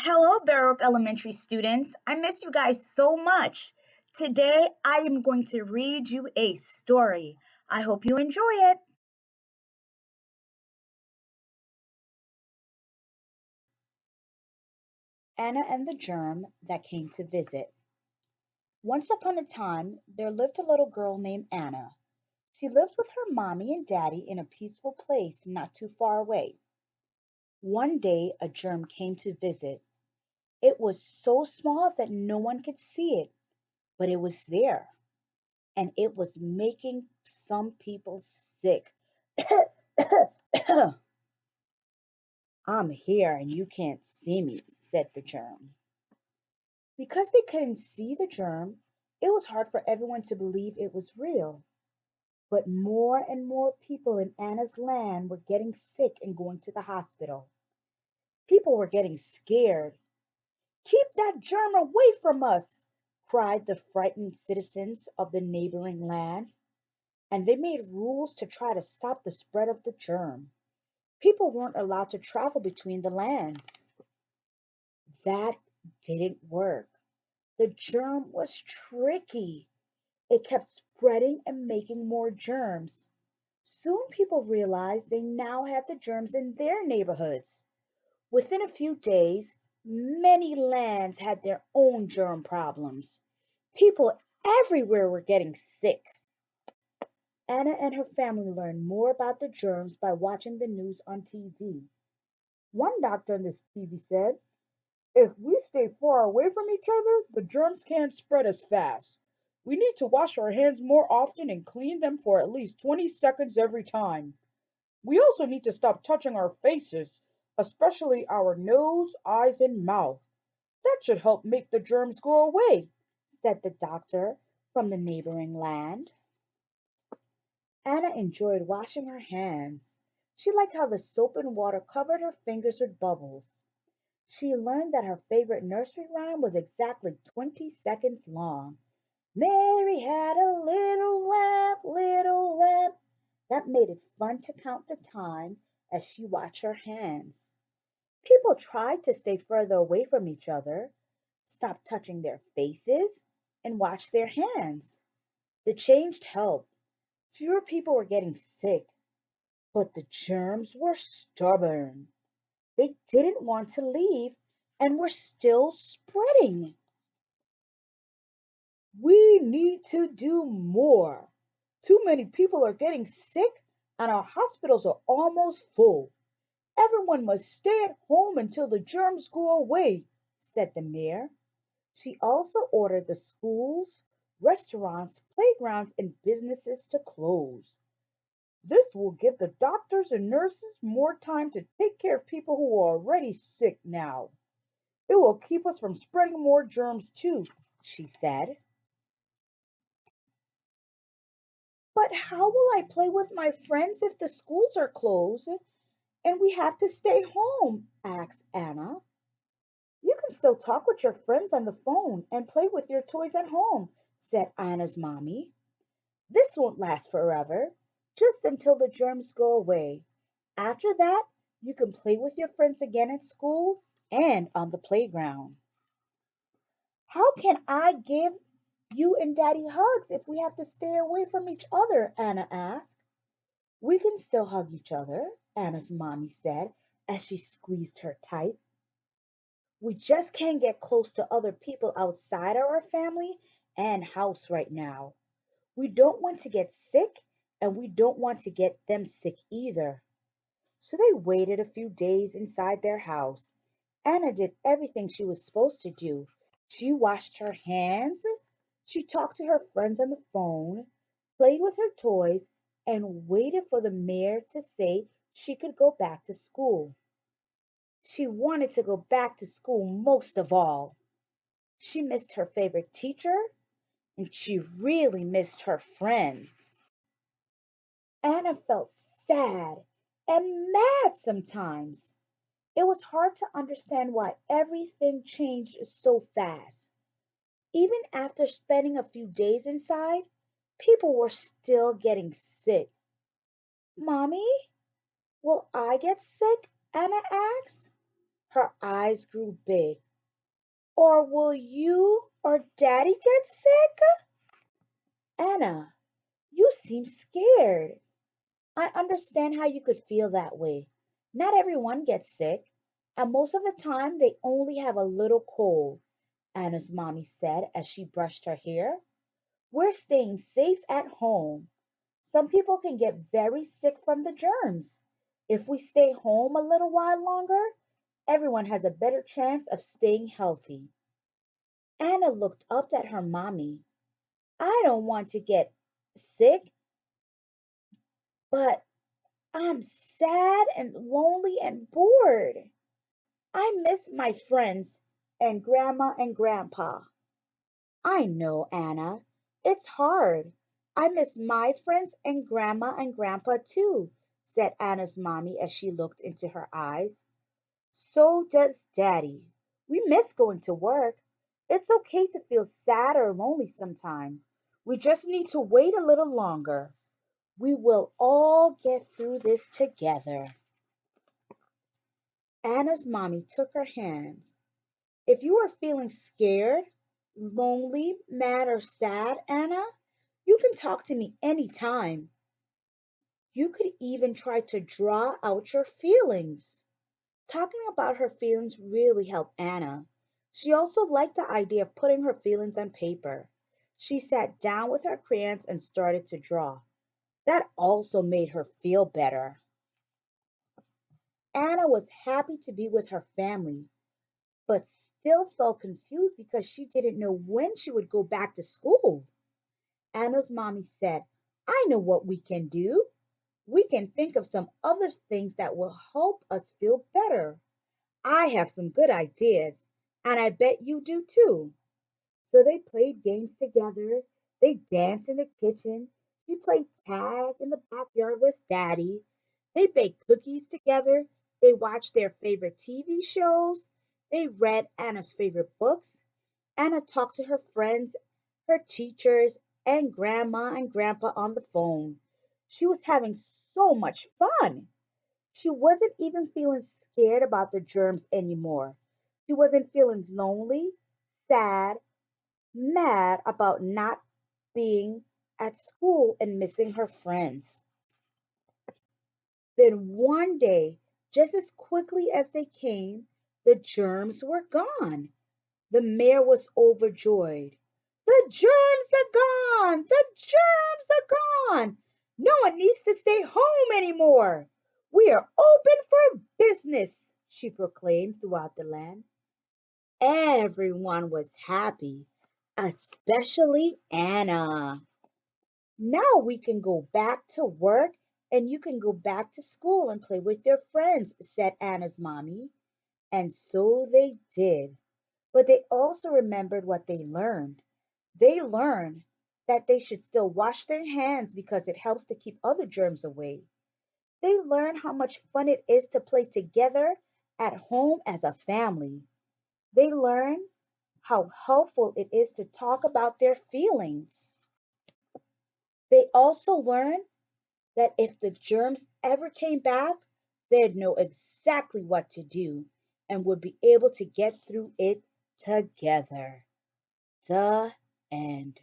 Hello, Baroque Elementary students. I miss you guys so much. Today, I am going to read you a story. I hope you enjoy it. Anna and the Germ that came to visit. Once upon a time, there lived a little girl named Anna. She lived with her mommy and daddy in a peaceful place not too far away. One day, a germ came to visit. It was so small that no one could see it, but it was there, and it was making some people sick. I'm here and you can't see me, said the germ. Because they couldn't see the germ, it was hard for everyone to believe it was real. But more and more people in Anna's land were getting sick and going to the hospital. People were getting scared. Keep that germ away from us, cried the frightened citizens of the neighboring land. And they made rules to try to stop the spread of the germ. People weren't allowed to travel between the lands. That didn't work. The germ was tricky. It kept spreading and making more germs. Soon people realized they now had the germs in their neighborhoods. Within a few days, many lands had their own germ problems. People everywhere were getting sick. Anna and her family learned more about the germs by watching the news on TV. One doctor on this TV said, "If we stay far away from each other, the germs can't spread as fast. We need to wash our hands more often and clean them for at least 20 seconds every time. We also need to stop touching our faces, especially our nose, eyes, and mouth. That should help make the germs go away," said the doctor from the neighboring land. Anna enjoyed washing her hands. She liked how the soap and water covered her fingers with bubbles. She learned that her favorite nursery rhyme was exactly 20 seconds long. Mary had a little lamp. That made it fun to count the time as she watched her hands. People tried to stay further away from each other, stop touching their faces, and watch their hands. The change helped. Fewer people were getting sick, but the germs were stubborn. They didn't want to leave and were still spreading. We need to do more. Too many people are getting sick, and our hospitals are almost full. Everyone must stay at home until the germs go away, said the mayor. She also ordered the schools, restaurants, playgrounds, and businesses to close. This will give the doctors and nurses more time to take care of people who are already sick now. It will keep us from spreading more germs too, she said. But how will I play with my friends if the schools are closed and we have to stay home? Asked Anna. You can still talk with your friends on the phone and play with your toys at home, said Anna's mommy. This won't last forever, just until the germs go away. After that, you can play with your friends again at school and on the playground. How can I give you and Daddy hugs if we have to stay away from each other? Anna asked. We can still hug each other, Anna's mommy said as she squeezed her tight. We just can't get close to other people outside our family and house right now. We don't want to get sick, and we don't want to get them sick either. So they waited a few days inside their house. Anna did everything she was supposed to do. She washed her hands, she talked to her friends on the phone, played with her toys, and waited for the mayor to say she could go back to school. She wanted to go back to school most of all. She missed her favorite teacher, and she really missed her friends. Anna felt sad and mad sometimes. It was hard to understand why everything changed so fast. Even after spending a few days inside, people were still getting sick. Mommy, will I get sick? Anna asked. Her eyes grew big. Or will you or Daddy get sick? Anna, you seem scared. I understand how you could feel that way. Not everyone gets sick, and most of the time they only have a little cold, Anna's mommy said as she brushed her hair. We're staying safe at home. Some people can get very sick from the germs. If we stay home a little while longer, everyone has a better chance of staying healthy. Anna looked up at her mommy. I don't want to get sick, but I'm sad and lonely and bored. I miss my friends and grandma and grandpa. I know, Anna. It's hard. I miss my friends and grandma and grandpa too, said Anna's mommy as she looked into her eyes. So does Daddy. We miss going to work. It's okay to feel sad or lonely sometime. We just need to wait a little longer. We will all get through this together. Anna's mommy took her hands. If you are feeling scared, lonely, mad, or sad, Anna, you can talk to me anytime. You could even try to draw out your feelings. Talking about her feelings really helped Anna. She also liked the idea of putting her feelings on paper. She sat down with her crayons and started to draw. That also made her feel better. Anna was happy to be with her family, but still felt confused because she didn't know when she would go back to school. Anna's mommy said, I know what we can do. We can think of some other things that will help us feel better. I have some good ideas, and I bet you do too. So they played games together. They danced in the kitchen. She played tag in the backyard with Daddy. They baked cookies together. They watched their favorite TV shows. They read Anna's favorite books. Anna talked to her friends, her teachers, and grandma and grandpa on the phone. She was having so much fun. She wasn't even feeling scared about the germs anymore. She wasn't feeling lonely, sad, mad about not being at school and missing her friends. Then one day, just as quickly as they came, the germs were gone. The mayor was overjoyed. The germs are gone! The germs are gone! No one needs to stay home anymore. We are open for business, she proclaimed throughout the land. Everyone was happy, especially Anna. Now we can go back to work and you can go back to school and play with your friends, said Anna's mommy. And so they did. But they also remembered what they learned. They learned that they should still wash their hands because it helps to keep other germs away. They learned how much fun it is to play together at home as a family. They learned how helpful it is to talk about their feelings. They also learned that if the germs ever came back, they'd know exactly what to do and would be able to get through it together. The end.